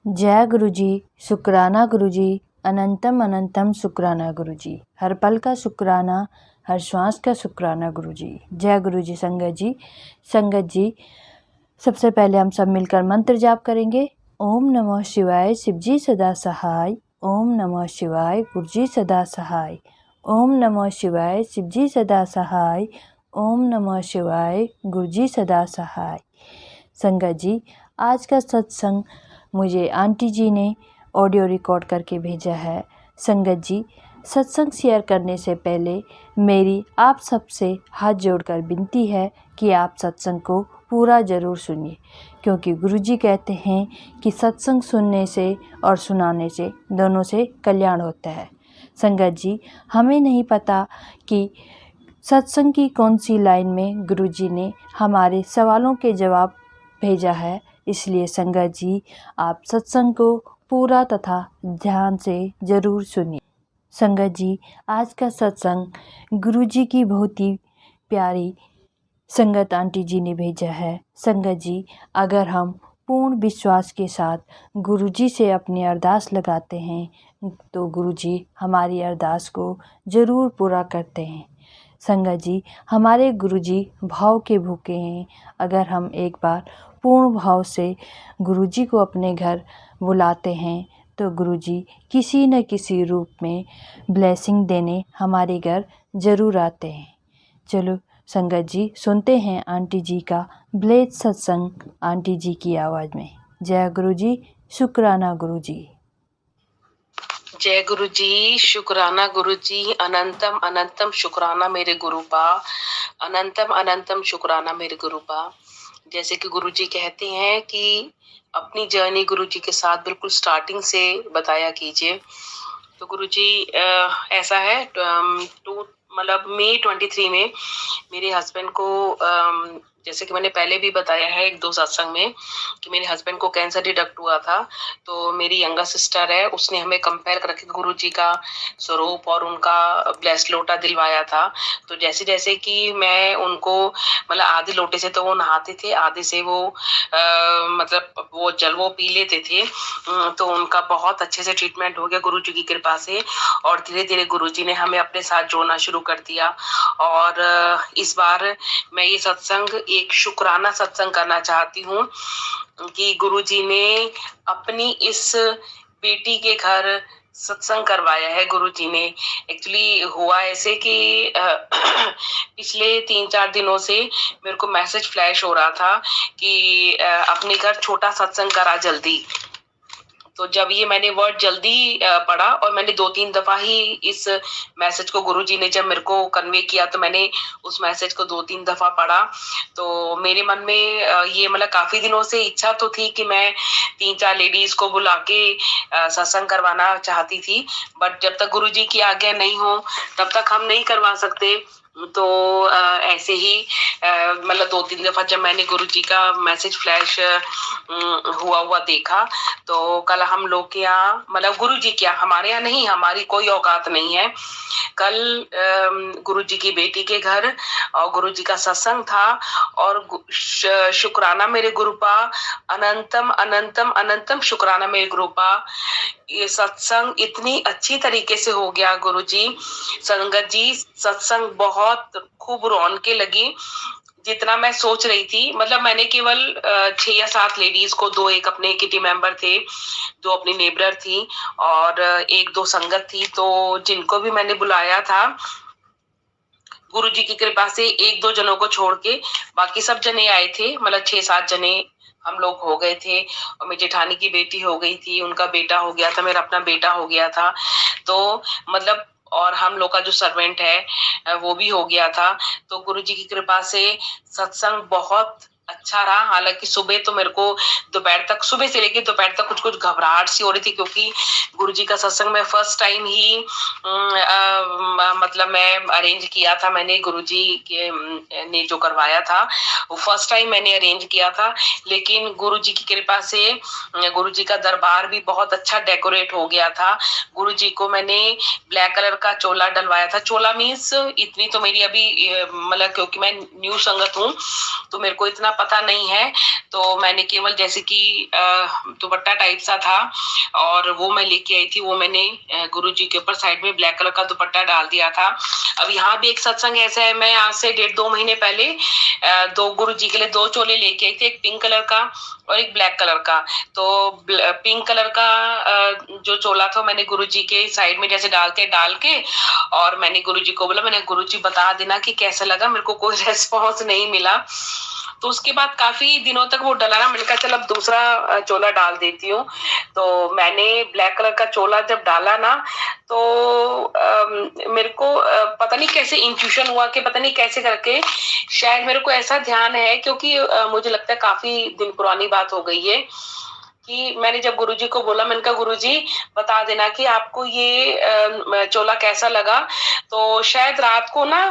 जय गुरु जी, शुक्राना गुरु जी, अनंतम अनंतम शुक्राना गुरु जी, हर पल का शुक्राना, हर श्वास का शुक्राना गुरु जी। जय गुरु जी। संगत जी, सबसे पहले हम सब मिलकर मंत्र जाप करेंगे। ओम नमः शिवाय, शिव जी सदा सहाय। ओम नमः शिवाय, गुरु जी सदा सहाय। ओम नमः शिवाय, शिव जी सदा सहाय। ओम नमः शिवाय, गुरु जी सदा सहाय। संगत जी, आज का सत्संग मुझे आंटी जी ने ऑडियो रिकॉर्ड करके भेजा है। संगत जी, सत्संग शेयर करने से पहले मेरी आप सबसे हाथ जोड़कर विनती है कि आप सत्संग को पूरा ज़रूर सुनिए, क्योंकि गुरुजी कहते हैं कि सत्संग सुनने से और सुनाने से दोनों से कल्याण होता है। संगत जी, हमें नहीं पता कि सत्संग की कौन सी लाइन में गुरुजी ने हमारे सवालों के जवाब भेजा है, इसलिए संगत जी, आप सत्संग को पूरा तथा ध्यान से ज़रूर सुनिए। संगत जी, आज का सत्संग गुरुजी की बहुत ही प्यारी संगत आंटी जी ने भेजा है। संगत जी, अगर हम पूर्ण विश्वास के साथ गुरुजी से अपनी अरदास लगाते हैं तो गुरुजी हमारी अरदास को ज़रूर पूरा करते हैं। संगत जी, हमारे गुरुजी भाव के भूखे हैं। अगर हम एक बार पूर्ण भाव से गुरुजी को अपने घर बुलाते हैं तो गुरुजी किसी न किसी रूप में ब्लेसिंग देने हमारे घर ज़रूर आते हैं। चलो संगत जी, सुनते हैं आंटी जी का ब्लेस सत्संग आंटी जी की आवाज़ में। जय गुरु जी, शुक्राना गुरु जी। जय गुरु जी, शुक्राना गुरु जी, अनंतम अनंतम शुक्राना मेरे गुरुपा, अनंतम अनंतम शुक्राना मेरे गुरुपा। जैसे कि गुरु जी कहते हैं कि अपनी जर्नी गुरु जी के साथ बिल्कुल स्टार्टिंग से बताया कीजिए। तो गुरु जी ऐसा है, मतलब मई 23 में मेरे हस्बैंड को जैसे कि मैंने पहले भी बताया है एक दो सत्संग में कि मेरे हस्बैंड को कैंसर डिटेक्ट हुआ था। तो मेरी यंगर सिस्टर है, उसने हमें कंपेयर करके गुरु जी का स्वरूप और उनका ब्लेस लोटा दिलवाया था। तो जैसे जैसे कि मैं उनको मतलब आधे लोटे से तो वो नहाते थे, आधे से वो मतलब वो जल वो पी लेते थे। तो उनका बहुत अच्छे से ट्रीटमेंट हो गया गुरु जी की कृपा से, और धीरे धीरे गुरु जी ने हमें अपने साथ जोड़ना शुरू कर दिया। और इस बार मैं ये सत्संग एक शुक्राना सत्संग करना चाहती हूँ कि गुरुजी ने अपनी इस बेटी के घर सत्संग करवाया है। गुरुजी ने एक्चुअली हुआ ऐसे कि पिछले 3-4 दिनों से मेरे को मैसेज फ्लैश हो रहा था कि अपने घर छोटा सत्संग करा जल्दी। तो जब ये मैंने वर्ड जल्दी पढ़ा, और मैंने 2-3 दफा ही इस मैसेज को गुरुजी ने जब मेरे को कन्वे किया तो मैंने उस मैसेज को 2-3 दफा पढ़ा। तो मेरे मन में ये मतलब काफी दिनों से इच्छा तो थी कि मैं 3-4 लेडीज को बुला के सत्संग करवाना चाहती थी, बट जब तक गुरुजी की आज्ञा नहीं हो तब तक हम नहीं करवा सकते। तो ऐसे ही मतलब 2-3 दफा जब मैंने गुरुजी का मैसेज फ्लैश हुआ देखा, तो कल हम लोग के यहाँ मतलब गुरुजी के यहाँ, हमारे यहाँ नहीं, हमारी कोई औकात नहीं है, कल गुरुजी की बेटी के घर और गुरुजी का सत्संग था। और शुक्राना मेरे गुरुपा, अनंतम अनंतम अनंतम शुक्राना मेरे गुरुपा। ये सत्संग इतनी अच्छी तरीके से हो गया गुरुजी। संगत जी, सत्संग बहुत खूब रौनके लगी जितना मैं सोच रही थी। मतलब मैंने केवल 6 या 7 लेडीज को, 2 एक अपने किटी मेंबर थे, 2 अपनी नेबर थी और 1-2 संगत थी, तो जिनको भी मैंने बुलाया था गुरुजी की कृपा से 1-2 जनों को छोड़ के बाकी सब जने आए थे। मतलब 6-7 जने हम लोग हो गए थे, और मेरी जेठानी की बेटी हो गई थी, उनका बेटा हो गया था, मेरा अपना बेटा हो गया था। तो मतलब और हम लोग का जो सर्वेंट है वो भी हो गया था। तो गुरुजी की कृपा से सत्संग बहुत अच्छा रहा। हालांकि सुबह तो मेरे को दोपहर तक, सुबह से लेके दोपहर तक कुछ घबराहट सी हो रही थी, क्योंकि गुरुजी का सत्संग मैं फर्स्ट टाइम ही मतलब मैं अरेंज किया था। मैंने गुरुजी के ने जो करवाया था वो फर्स्ट टाइम मैंने अरेंज किया था, लेकिन गुरुजी की कृपा से गुरुजी का दरबार भी बहुत अच्छा डेकोरेट हो गया था। गुरुजी को मैंने ब्लैक कलर का चोला डलवाया था। चोला मीन्स इतनी तो मेरी अभी मतलब क्योंकि मैं न्यू संगत हूँ तो मेरे को इतना पता नहीं है, तो मैंने केवल जैसे कि दुपट्टा टाइप सा था और वो मैं लेके आई थी, वो मैंने गुरुजी के ऊपर साइड में ब्लैक कलर का दुपट्टा डाल दिया था। अब यहाँ भी एक सत्संग ऐसा है, मैं आज से 1.5-2 महीने पहले दो गुरुजी के लिए 2 चोले लेके आई थी, एक पिंक कलर का और एक ब्लैक कलर का। तो पिंक कलर का जो चोला था मैंने गुरुजी के साइड में जैसे डाल के और मैंने गुरुजी को बोला, मैंने गुरुजी बता देना कि कैसा लगा, मेरे को कोई रेस्पॉन्स नहीं मिला। तो उसके बाद काफी दिनों तक वो डला रहा, मैंने कहा चल अब दूसरा चोला डाल देती हूँ। तो मैंने ब्लैक कलर का चोला जब डाला ना, तो मेरे को पता नहीं कैसे इंट्यूशन हुआ कि पता नहीं कैसे करके, शायद मेरे को ऐसा ध्यान है, क्योंकि मुझे लगता है काफी दिन पुरानी बात हो गई है, कि मैंने जब गुरुजी को बोला, मैंने कहा गुरुजी बता देना कि आपको ये चोला कैसा लगा। तो शायद रात को ना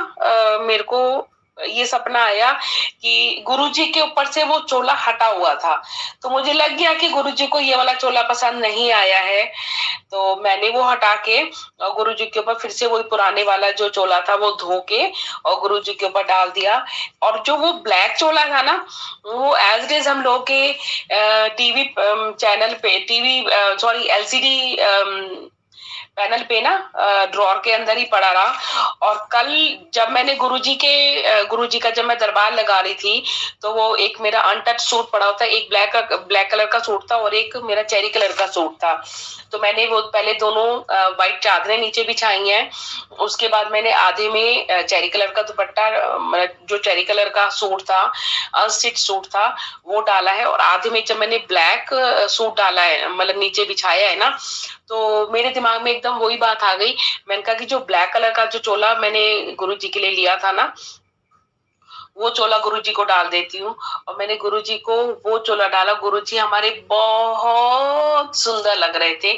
मेरे को ये सपना आया कि गुरुजी के ऊपर से वो चोला हटा हुआ था, तो मुझे लग गया कि गुरुजी को ये वाला चोला पसंद नहीं आया है। तो मैंने वो हटा के और गुरुजी के ऊपर फिर से वही पुराने वाला जो चोला था वो धो के और गुरुजी के ऊपर डाल दिया। और जो वो ब्लैक चोला था ना, वो एज इट इज हम लोग के टीवी चैनल पे, एलसीडी पैनल पे ना ड्रॉर के अंदर ही पड़ा रहा। और कल जब मैंने गुरुजी का जब मैं दरबार लगा रही थी, तो वो एक मेरा अनटच सूट पड़ा होता, एक ब्लैक कलर का सूट था और एक मेरा चेरी कलर का सूट था। तो मैंने वो पहले दोनों व्हाइट चादरें नीचे बिछाई हैं, उसके बाद मैंने आधे में चेरी कलर का दुपट्टा, जो चेरी कलर का सूट था, अनस्टिच सूट था, वो डाला है, और आधे में जब मैंने ब्लैक सूट डाला है, मतलब नीचे बिछाया है ना, तो मेरे दिमाग में एकदम वही बात आ गई। मैंने कहा कि जो ब्लैक कलर का जो चोला मैंने गुरुजी के लिए लिया था ना, वो चोला गुरुजी को डाल देती हूँ। और मैंने गुरुजी को वो चोला डाला, गुरुजी हमारे बहुत सुंदर लग रहे थे,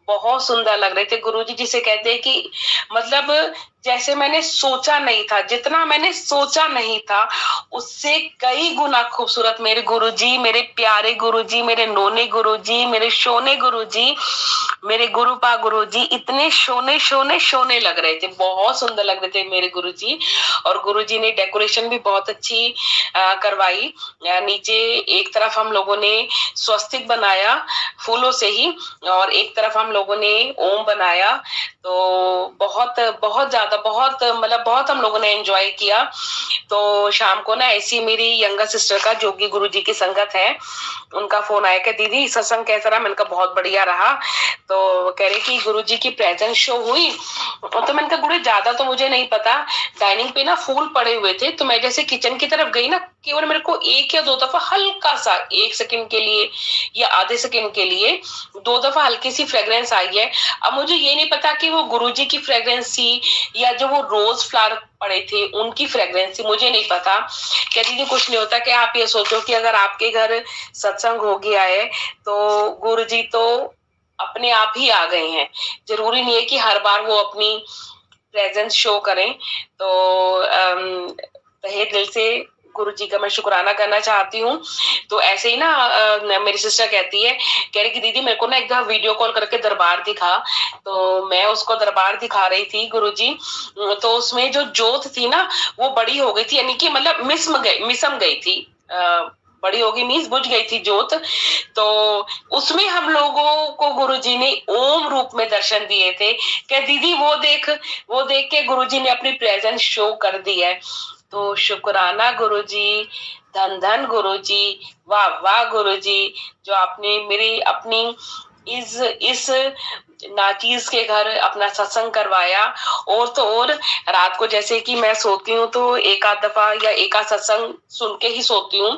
बहुत सुंदर लग रहे थे। गुरुजी जिसे कहते हैं कि मतलब जैसे मैंने सोचा नहीं था, जितना मैंने सोचा नहीं था उससे कई गुना खूबसूरत मेरे गुरुजी, मेरे प्यारे गुरुजी, मेरे नोने गुरुजी, मेरे शोने गुरुजी, मेरे गुरुपा गुरुजी, इतने शोने लग रहे थे, बहुत सुंदर लग रहे थे मेरे गुरुजी। और गुरुजी ने डेकोरेशन भी बहुत अच्छी करवाई। नीचे एक तरफ हम लोगों ने स्वस्तिक बनाया फूलों से ही, और एक तरफ हम लोगों ने ओम बनाया। तो बहुत बहुत ज्यादा बहुत हम लोगों ने एंजॉय किया। तो शाम को ना ऐसी मेरी यंगर सिस्टर का, जो कि गुरुजी की संगत है, उनका फोन आया कि दीदी सत्संग कैसा रहा। मैंने कहा बहुत बढ़िया रहा। तो कह रहे कि गुरुजी की प्रेजेंस शो हुई। तो मैंने कहा गुरु ज्यादा तो मुझे नहीं पता, डाइनिंग पे ना फूल पड़े हुए थे, तो मैं जैसे किचन की तरफ गई ना, केवल मेरे को 1 या 2 दफा हल्का सा 1 सेकंड के लिए या आधे सेकंड के लिए 2 दफा हल्की सी फ्रेग्रेंस आई है। अब मुझे ये नहीं पता कि वो गुरुजी की फ्रेग्रेंस थी या जो वो रोज फ्लावर पड़े थे उनकी फ्रेग्रेंस थी, मुझे नहीं पता। क्या दीदी कुछ नहीं होता कि आप ये सोचो कि अगर आपके घर सत्संग हो गया है तो गुरुजी तो अपने आप ही आ गए हैं। जरूरी नहीं है कि हर बार वो अपनी प्रेजेंस शो करें। तो तहे दिल से गुरुजी का मैं शुक्राना करना चाहती हूँ। तो ऐसे ही ना मेरी सिस्टर कहती है, कह रही कि दीदी मेरे को ना एक दफा वीडियो कॉल करके दरबार दिखा। तो मैं उसको दरबार दिखा रही थी गुरुजी, तो उसमें जो जोत थी ना वो बड़ी हो गई थी, यानी कि मतलब मिसम गई थी, बड़ी होगी मीन्स बुझ गई थी जोत। तो उसमें हम लोगों को गुरुजी ने ओम रूप में दर्शन दिए थे। क्या दीदी वो देख के गुरुजी ने अपनी प्रेजेंस शो कर दी है। तो शुक्राना गुरुजी, धन धन गुरुजी, वाह वाह गुरुजी, जो आपने मेरी अपनी इस नाचीज के घर अपना सत्संग करवाया। और तो और रात को जैसे कि मैं सोती हूँ तो एक आध दफा या एक आध सत्संग सुन के ही सोती हूँ।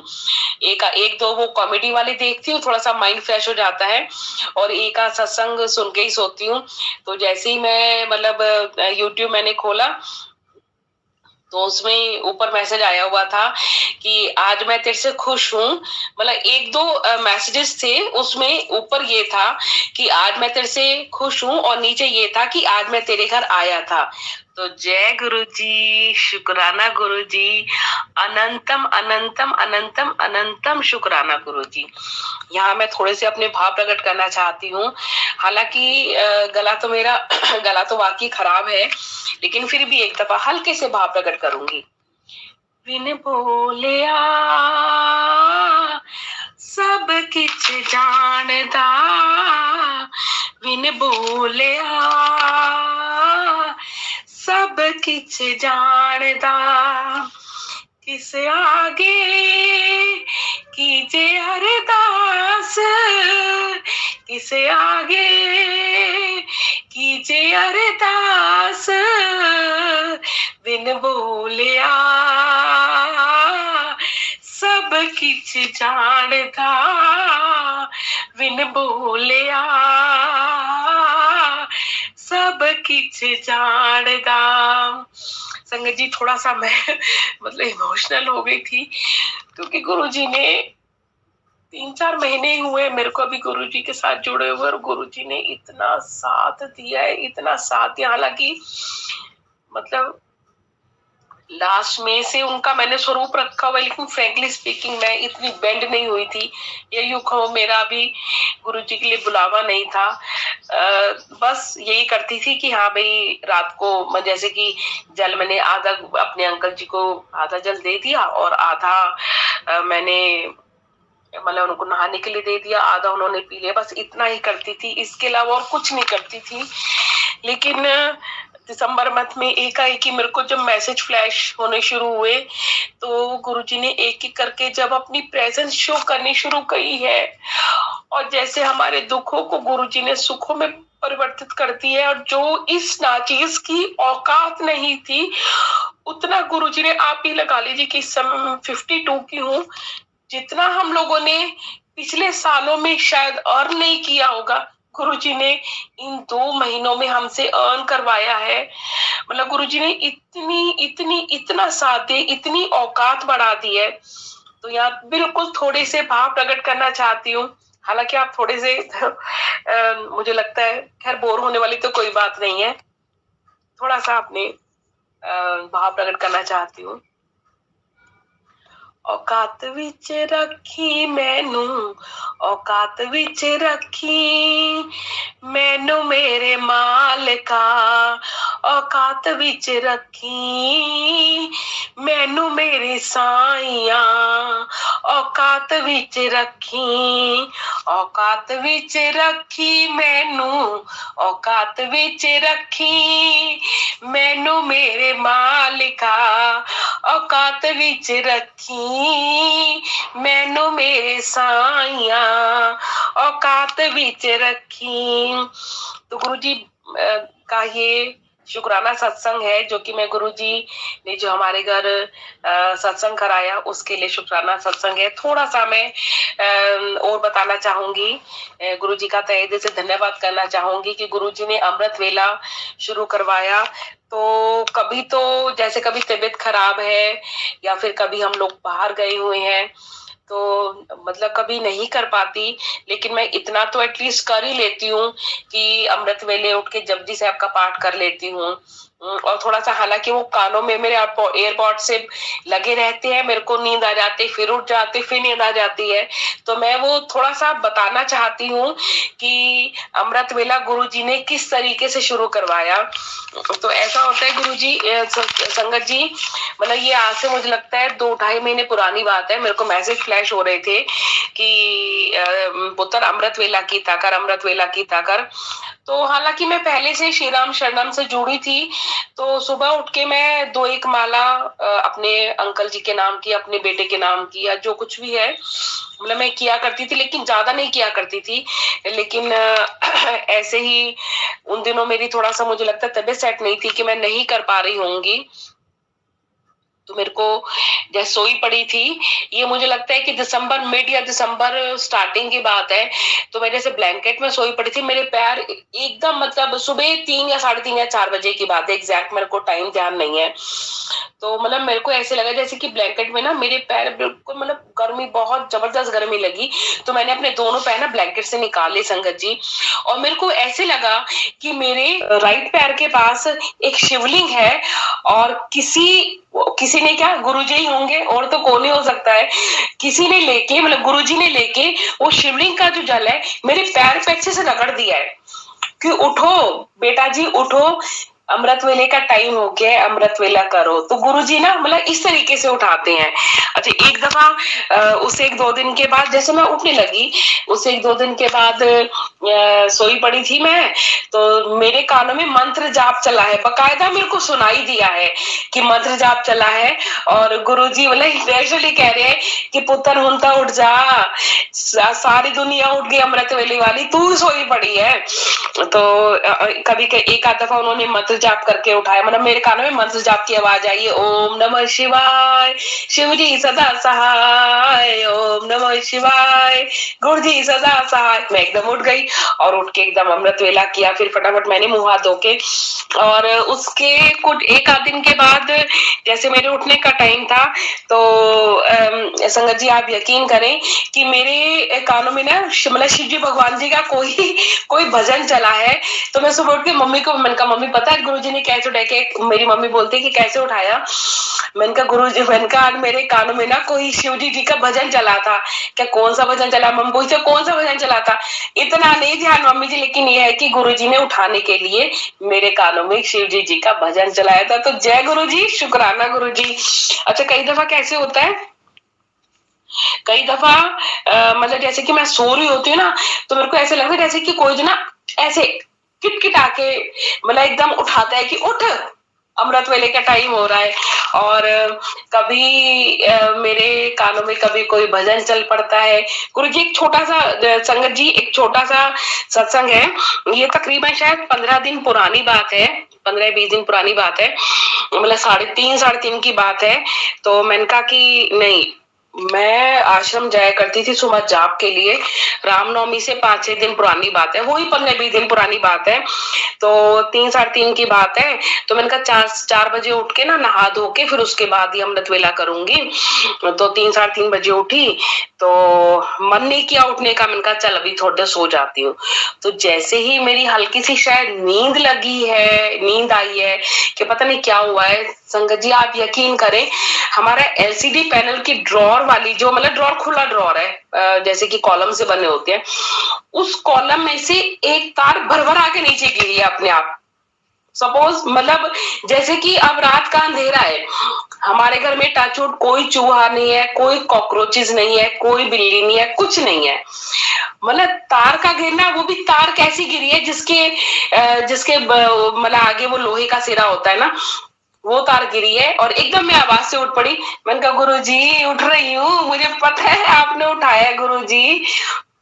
एक दो वो कॉमेडी वाले देखती हूँ, थोड़ा सा माइंड फ्रेश हो जाता है, और एक आध सत्संग सुन के ही सोती हूँ। तो जैसे ही मैं मतलब यूट्यूब मैंने खोला तो उसमें ऊपर मैसेज आया हुआ था कि आज मैं तेरे से खुश हूँ। मतलब 1-2 मैसेजेस थे, उसमें ऊपर ये था कि आज मैं तेरे से खुश हूँ, और नीचे ये था कि आज मैं तेरे घर आया था। तो जय गुरुजी, शुक्राना गुरुजी, अनंतम अनंतम अनंतम अनंतम शुक्राना गुरुजी। यहाँ मैं थोड़े से अपने भाव प्रकट करना चाहती हूँ। हालांकि गला तो वाकई खराब है, लेकिन फिर भी एक दफा हल्के से भाव प्रकट करूंगी। बिन बोलिया सब किछ जानदा, बिन बोलिया सब किछ जानदा, किस आगे कीजे अरदास, किस आगे कीजे अरदास, बिन बोलिया सब किछ जानदा, बिन बोलिया सब किछ जानदा। संगत जी थोड़ा सा मैं मतलब इमोशनल हो गई थी, क्योंकि गुरुजी ने 3-4 महीने ही हुए मेरे को अभी गुरुजी के साथ जुड़े हुए, और गुरुजी ने इतना साथ दिया है, इतना साथ दिया। हालांकि मतलब लास्ट में से उनका मैंने स्वरूप रखा हुआ है, लेकिन फ्रेंकली स्पीकिंग मैं इतनी बेंड नहीं हुई थी, ये यूं कहो मेरा भी गुरुजी के लिए बुलावा नहीं था। बस यही करती थी कि हाँ भाई रात को जैसे कि जल मैंने आधा अपने अंकल जी को आधा जल दे दिया, और आधा मैंने मतलब उनको नहाने के लिए दे दिया, आधा उन्होंने पी लिया, बस इतना ही करती थी, इसके अलावा और कुछ नहीं करती थी। लेकिन दिसंबर मंथ में एकाएक ही मेरे को जब मैसेज फ्लैश होने शुरू हुए, तो गुरुजी ने एक एक करके जब अपनी प्रेजेंस शो करनी शुरू करी है, और जैसे हमारे दुखों को गुरुजी ने सुखों में परिवर्तित करती है, और जो इस नाचीज की औकात नहीं थी उतना गुरुजी ने, आप ही लगा लीजिए कि इस समय 52 की हूँ, जितना हम लोगों ने पिछले सालों में शायद अर्न नहीं किया होगा, गुरुजी ने इन 2 महीनों में हमसे अर्न करवाया है। मतलब गुरुजी ने इतना साथ दे, इतनी औकात बढ़ा दी है। तो यहाँ बिल्कुल थोड़े से भाव प्रकट करना चाहती हूँ, हालांकि आप थोड़े से मुझे लगता है खैर बोर होने वाली तो कोई बात नहीं है, थोड़ा सा अपने भाव प्रकट करना चाहती हूँ। औकात विच रखी मैनू, औकात विच रखी मैनू मेरे मालिका, औकात विच रखी मैनू मेरे साईया, औकात विच रखी, औकात विच रखी मैनू, औकात विच रखी मैनू मेरे मालिका, औकात विच रखी मैनू मेरे साईया, औकात विच रखी। तो गुरुजी का ये शुक्राना सत्संग है, जो कि मैं गुरुजी ने जो हमारे घर सत्संग कराया उसके लिए शुक्राना सत्संग है। थोड़ा सा मैं और बताना चाहूंगी, गुरुजी का तहे दिल से धन्यवाद करना चाहूंगी कि गुरुजी ने अमृत वेला शुरू करवाया। तो कभी तो जैसे कभी तबीयत खराब है, या फिर कभी हम लोग बाहर गए हुए हैं, तो मतलब कभी नहीं कर पाती, लेकिन मैं इतना तो एटलीस्ट कर ही लेती हूँ कि अमृत वेले उठ के जपजी साहब का पाठ कर लेती हूँ। और थोड़ा सा, हालांकि वो कानों में मेरे एयरपॉड से लगे रहते हैं, मेरे को नींद आ जाती, फिर उठ जाती, फिर नींद आ जाती है, तो मैं वो थोड़ा सा बताना चाहती हूँ कि अमृत वेला गुरुजी ने किस तरीके से शुरू करवाया। तो ऐसा होता है गुरुजी, संगत जी, मतलब ये आज से मुझे लगता है 2-2.5 महीने पुरानी बात है, मेरे को मैसेज फ्लैश हो रहे थे कि पुत्र अमृत वेला की ताकर, अमृत वेला की ताकर। तो हालांकि मैं पहले से श्री राम शरणम से जुड़ी थी, तो सुबह उठ के मैं 2-1 माला अपने अंकल जी के नाम की, अपने बेटे के नाम की, या जो कुछ भी है मतलब मैं किया करती थी, लेकिन ज्यादा नहीं किया करती थी। लेकिन ऐसे ही उन दिनों मेरी थोड़ा सा मुझे लगता है तबीयत सेट नहीं थी कि मैं नहीं कर पा रही होंगी, तो मेरे को जैसे सोई पड़ी थी, ये मुझे लगता है कि दिसंबर मिड या दिसंबर स्टार्टिंग की बात है। तो मैं जैसे ब्लैंकेट में सोई पड़ी थी, मेरे पैर एकदम मतलब सुबह 3 या 3:30 या 4 बजे की बात है, एग्जैक्ट मेरे को टाइम ध्यान नहीं है। तो मतलब मेरे को ऐसे लगा जैसे कि ब्लैंकेट में ना मेरे पैर बिल्कुल, मतलब गर्मी, बहुत जबरदस्त गर्मी लगी, तो मैंने अपने दोनों पैर ना ब्लैंकेट से निकाले संगत जी, और मेरे को ऐसे लगा कि मेरे राइट पैर के पास एक शिवलिंग है, और किसी ने, क्या गुरुजी ही होंगे और तो कौन ही हो सकता है, किसी ने लेके, मतलब गुरुजी ने लेके वो शिवलिंग का जो जल है मेरे पैर पे अच्छे से रगड़ दिया है कि उठो बेटा जी उठो, अमृत वेले का टाइम हो गया है, अमृत वेला करो। तो गुरुजी ना मतलब इस तरीके से उठाते हैं। अच्छा, एक दफा उससे 1-2 दिन के बाद जैसे मैं उठने लगी, उससे 1-2 दिन के बाद सोई पड़ी थी मैं, तो मेरे कानों में मंत्र जाप चला है, बकायदा मेरे को सुनाई दिया है कि मंत्र जाप चला है। और गुरुजी मतलब नेचुरली कह रहे हैं कि पुत्र हुंता उठ जा, सारी दुनिया उठ गई अमृत वेले वाली, तू ही सोई पड़ी है। तो कभी एक आध दफा उन्होंने मंत्र जाप करके उठाया, मतलब मेरे कानों में मंत्र जाप की आवाज आई है, ओम नमः शिवाय, शिव जी सदा सहाय, ओम नमः शिवाय, गुरु जी सदा सहाय। मैं एकदम उठ गई और उठ के एकदम अमृत वेला किया। फिर फटाफट मैंने मुंह हाथ धो के, और उसके कुछ एक आध दिन के बाद जैसे मेरे उठने का टाइम था, तो संगत जी आप यकीन करें कि मेरे कानों में ना मतलब शिव जी भगवान जी का कोई भजन चला है। तो मैं सुबह उठ के मम्मी को, मैंने कहा मम्मी पता है गुरुजी ने कैसे उठाया? के मेरी मम्मी बोलती है कि कैसे उठाया? मैंने कहा गुरुजी, मैंने कहा आज मेरे कानों में ना कोई शिव जी का भजन चला था। क्या कौन सा भजन चला? मम्मी पूछते कौन सा भजन चला था? इतना नहीं ध्यान मम्मी जी, लेकिन ये है कि गुरुजी ने उठाने के लिए मेरे कानों में शिव जी का भजन चलाया था। तो जय गुरु जी, शुक्राना गुरु जी। अच्छा, कई दफा कैसे होता है, कई दफा मतलब जैसे कि मैं सो रही होती हूँ ना, तो मेरे को ऐसे लगता है जैसे कि कोई जो ना ऐसे किटकिटा के मतलब एकदम उठाता है कि उठ, अमृत वेले का टाइम हो रहा है। और कभी मेरे कानों में कभी कोई भजन चल पड़ता है। गुरु जी एक छोटा सा संगत जी, एक छोटा सा सत्संग है, ये तकरीबन शायद 15 दिन पुरानी बात है, 15-20 दिन पुरानी बात है, मतलब 3:30 की बात है। तो मैंने कहा कि नहीं, मैं आश्रम जाया करती थी सुबह जाप के लिए, रामनवमी से 5-6 दिन पुरानी बात है, वही 15-20 दिन पुरानी बात है। तो 3-3:30 की बात है। तो मैंने कहा 4 बजे उठ के ना नहा धो के फिर उसके बाद ही अमृत वेला करूंगी। तो 3-3:30 बजे उठी, तो मन नहीं किया उठने का, मैंने कहा चल अभी थोड़ी देर सो जाती हूँ। तो जैसे ही मेरी हल्की सी शायद नींद लगी है, नींद आई है कि पता नहीं क्या हुआ है, संगत जी आप यकीन करें, हमारा एलसीडी पैनल की ड्रॉर वाली, जो मतलब ड्रॉर खुला ड्रॉर है, जैसे कि कॉलम से बने होते हैं, उस कॉलम में से एक तार भरभर आके नीचे गिरी है अपने आप। सपोज मतलब जैसे कि अब रात का अंधेरा है, हमारे घर में टचवुड कोई चूहा नहीं है, कोई कॉकरोचेस नहीं है, कोई बिल्ली नहीं है, कुछ नहीं है। मतलब तार का गिरना, वो भी तार कैसी गिरी है जिसके मतलब आगे वो लोहे का सिरा होता है ना, वो तार गिरी है। और एकदम मैं आवाज से उठ पड़ी, मैंने कहा गुरुजी उठ रही हूँ, मुझे पता है आपने उठाया गुरुजी।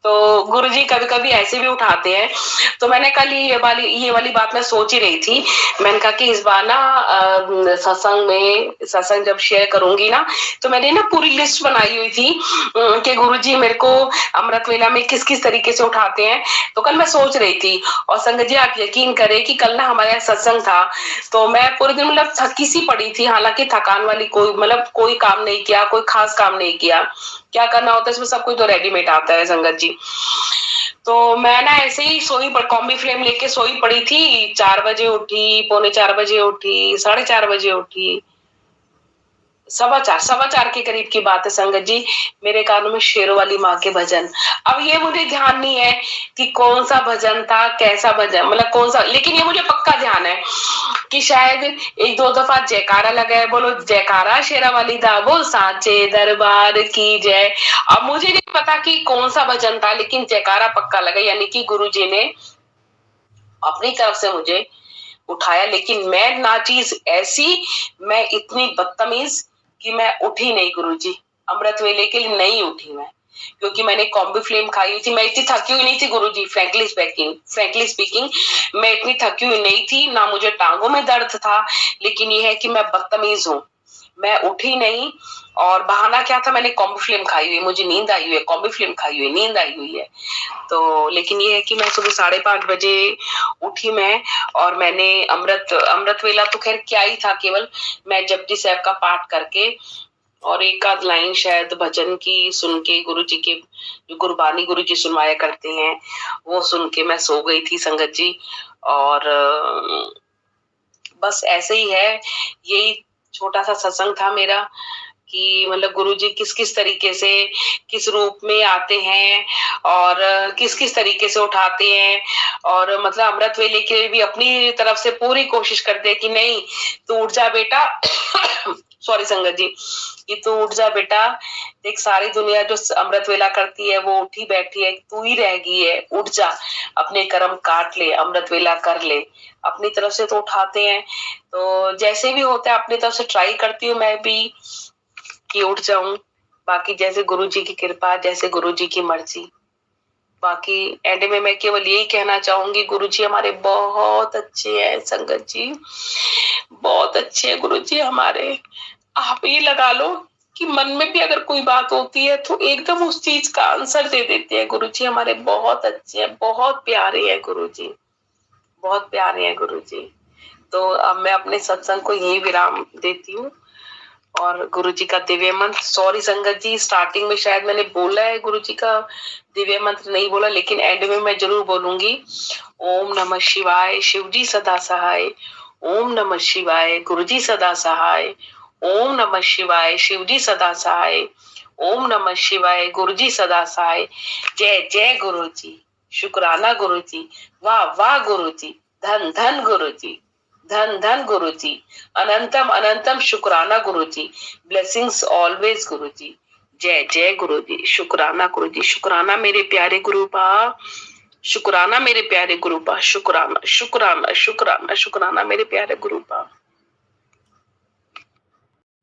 तो गुरुजी कभी कभी ऐसे भी उठाते हैं। तो मैंने कल ये वाली बात मैं सोच ही रही थी, मैंने कहा कि इस बार ना सत्संग जब शेयर करूंगी ना, तो मैंने ना पूरी लिस्ट बनाई हुई थी कि गुरुजी मेरे को अमृत वेला में किस किस तरीके से उठाते हैं। तो कल मैं सोच रही थी, और संगत जी आप यकीन करें कि कल ना हमारे यहाँ सत्संग था, तो मैं पूरे दिन मतलब थकी सी पड़ी थी, हालांकि थकान वाली कोई काम नहीं किया, कोई खास काम नहीं किया, क्या करना होता है इसमें सब कुछ तो रेडीमेड आता है संगत जी। तो मैं ना ऐसे ही कॉम्बी फ्लेम लेके सोई पड़ी थी, 4 बजे उठी, पौने 4 बजे उठी, 4:30 बजे उठी, 4:15 के करीब की बात है संगत जी, मेरे कानों में शेरों वाली माँ के भजन। अब ये मुझे ध्यान नहीं है कि कौन सा भजन था, कैसा भजन, मतलब कौन सा, लेकिन ये मुझे पक्का ध्यान है कि शायद 1-2 दफा जयकारा लगा है, बोलो जयकारा शेरा वाली दा, बोल सांचे दरबार की जय। अब मुझे नहीं पता कि कौन सा भजन था, लेकिन जयकारा पक्का लगा, यानी कि गुरुजी ने अपनी तरफ से मुझे उठाया। लेकिन मैं नाचीज ऐसी, मैं इतनी बदतमीज कि मैं उठी नहीं गुरुजी, अमृत वेले के लिए नहीं उठी मैं, क्योंकि मैंने कॉम्बी फ्लेम खाई हुई थी। मैं इतनी थकी हुई नहीं थी गुरुजी, फ्रैंकली स्पीकिंग मैं इतनी थकी हुई नहीं थी, ना मुझे टांगों में दर्द था, लेकिन ये है कि मैं बदतमीज हूँ, मैं उठी नहीं। और बहाना क्या था, मैंने कॉम्बी फ्लेम खाई हुई है, मुझे नींद आई हुई है, कॉम्बी फ्लेम खाई हुई है, नींद आई हुई है। तो लेकिन ये है कि मैं सुबह 5:30 बजे उठी मैं, और मैंने अमृत वेला तो खैर क्या ही था, केवल मैं जपजी साहब का पाठ करके और एक आध लाइन शायद भजन की सुन के, गुरु जी के जो गुरबानी गुरु जी सुनवाया करते हैं वो सुन के मैं सो गई थी संगत जी। और बस ऐसे ही है, यही छोटा सा सत्संग था मेरा कि मतलब गुरुजी किस-किस तरीके से, किस रूप में आते हैं और किस-किस तरीके से उठाते हैं और मतलब अमृत वेले के लिए भी अपनी तरफ से पूरी कोशिश करते हैं कि नहीं, तू उठ जा बेटा सॉरी संगत जी, कि तू उठ जा बेटा, देख सारी दुनिया जो अमृत वेला करती है वो उठी बैठी है, तू ही रह गई है, उठ जा, अपने कर्म काट ले, अमृत वेला कर ले। अपनी तरफ से तो उठाते हैं, तो जैसे भी होता है अपनी तरफ से ट्राई करती हूँ मैं भी कि उठ जाऊं। बाकी जैसे गुरुजी की कृपा, जैसे गुरुजी की मर्जी। बाकी एंड में मैं केवल यही कहना चाहूंगी, गुरुजी हमारे बहुत अच्छे हैं संगत जी, बहुत अच्छे हैं गुरुजी हमारे। आप ये लगा लो कि मन में भी अगर कोई बात होती है तो एकदम उस चीज का आंसर दे देते हैं। गुरुजी हमारे बहुत अच्छे हैं, बहुत प्यारे हैं गुरुजी, बहुत प्यारे हैं गुरुजी। तो अब मैं अपने सत्संग को यही विराम देती हूँ और गुरुजी का दिव्य मंत्र, सॉरी संगत जी स्टार्टिंग में शायद मैंने बोला है गुरुजी का दिव्य मंत्र नहीं बोला, लेकिन एंड में मैं जरूर बोलूंगी। ओम नमः शिवाय, शिवजी सदा सहाय। ओम नमः शिवाय, गुरुजी सदा सहाय। ओम नमः शिवाय, शिवजी सदा सहाय। ओम नमः शिवाय, गुरुजी सदा सहाय। जय जय गुरुजी, शुक्राना गुरुजी, वाह वाह गुरुजी, धन धन गुरुजी, धन धन गुरुजी, अनंतम अनंतम शुक्राना गुरुजी, ब्लेसिंग्स ऑलवेज गुरुजी। जय जय गुरुजी, शुक्राना गुरुजी, शुक्राना मेरे प्यारे गुरुपा, शुक्राना मेरे प्यारे गुरुपा, शुक्राना शुक्राना शुक्राना शुक्राना मेरे प्यारे गुरुपा।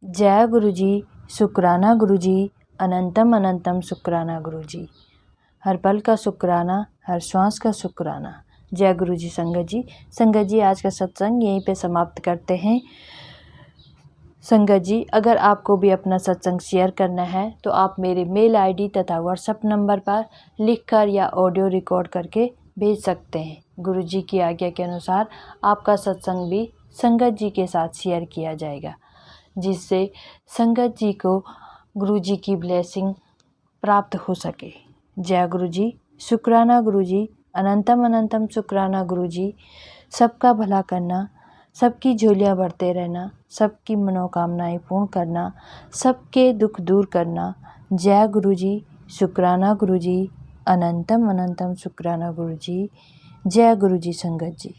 जय गुरुजी, शुक्राना गुरुजी, अनंतम अनंतम शुक्राना गुरुजी। हर पल का शुक्राना, हर श्वास का शुक्राना। जय गुरुजी संगत जी। संगत जी आज का सत्संग यहीं पे समाप्त करते हैं। संगत जी अगर आपको भी अपना सत्संग शेयर करना है तो आप मेरे मेल आईडी तथा व्हाट्सएप नंबर पर लिखकर या ऑडियो रिकॉर्ड करके भेज सकते हैं। गुरुजी की आज्ञा के अनुसार आपका सत्संग भी संगत जी के साथ शेयर किया जाएगा, जिससे संगत जी को गुरुजी की ब्लेसिंग प्राप्त हो सके। जय गुरुजी, शुक्राना गुरुजी, अनंतम अनंतम शुक्राना गुरुजी। सबका भला करना, सबकी झोलियाँ भरते रहना, सबकी मनोकामनाएं पूर्ण करना, सबके दुख दूर करना। जय गुरुजी, शुक्राना गुरुजी, अनंतम अनंतम शुक्राना गुरुजी। जय गुरुजी संगत जी।